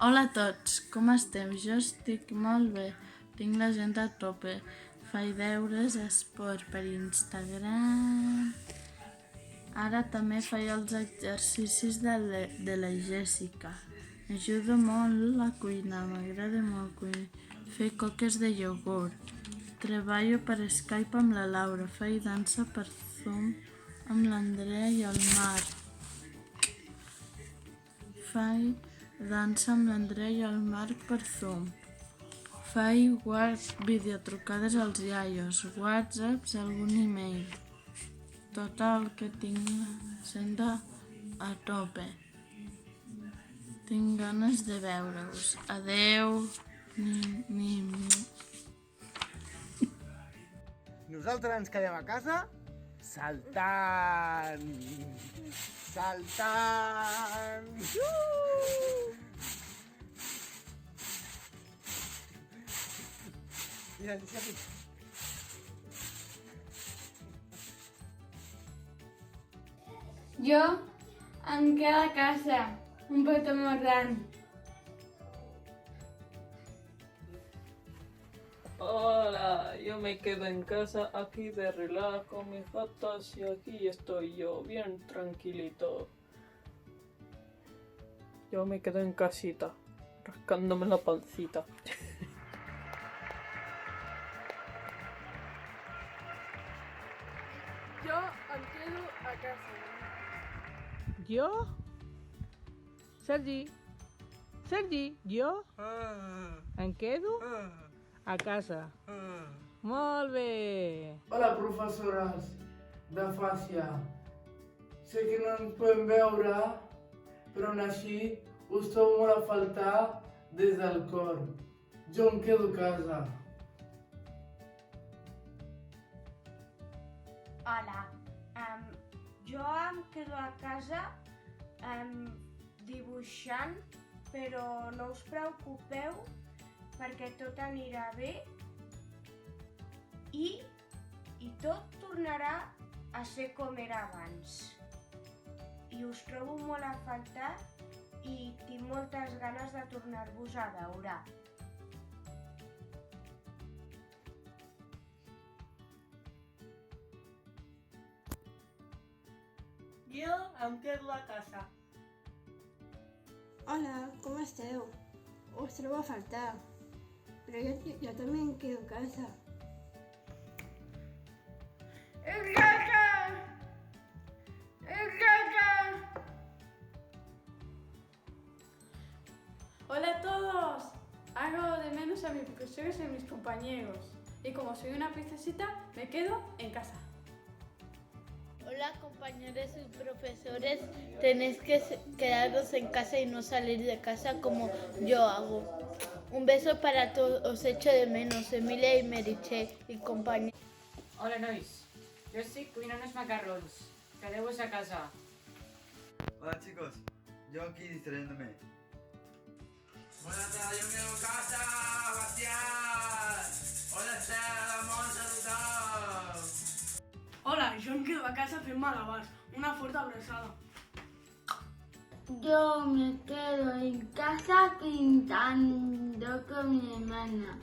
Hola a tots, com esteu? Jo estic molt bé, tinc l'agenda a tope, faig deures, esport per Instagram. Ara també faig els exercicis de la Jessica. M'ajuda molt a cuinar, m'agrada molt fer coques de iogurt. Treballo per Skype amb la Laura, faig dansa per Zoom amb l'Andrea i el Marc. Faig dansa amb l'Andrea i el Marc per Zoom. Faig videotrucades als iaios, whatsapps, algun email. Tot el que tinc l'agenda a tope. Tinc ganes de veure-us. Adeu. Nosaltres ens quedem a casa saltant! Saltant! Mira, aquí. Jo em quedo a casa, un poquito más grande. Hola, yo me quedo en casa aquí de relax con mis gatas y aquí estoy yo, bien tranquilito. Yo me quedo en casita, rascándome la pancita. Yo em quedo a casa. ¿Yo? Sergi, jo em quedo a casa. Molt bé. Hola, professores de fàcia. Sé que no ens podem veure, però aún així us trobo molt a faltar des del cor. Jo em quedo a casa. Hola, jo em quedo a casa dibuixant, però no us preocupeu perquè tot anirà bé i tot tornarà a ser com era abans. I us trobo molt a faltar i tinc moltes ganes de tornar-vos a veure. Jo em quedo a casa. Hola, com esteu? Us trobo a faltar, però jo també em quedo a casa. Hola a todos, hago de menos a mis profesores y a mis compañeros y como soy una princesita me quedo en casa. Hola compañeros y profesores, tenéis que quedaros en casa y no salir de casa como yo hago. Un beso para todos, os echo de menos, Emilia y Meritxell y compañeros. Hola nois, jo estic cuinant els macarrons, quedeu-vos a casa. Hola chicos, yo aquí distrayéndome. Buenas tardes, yo me quedo a casa, Bastián. Hola Estela, vamos a saludar. Hola, jo em quedo a casa fent malabars. Una forta abraçada. Yo me quedo en casa pintando con mi hermana.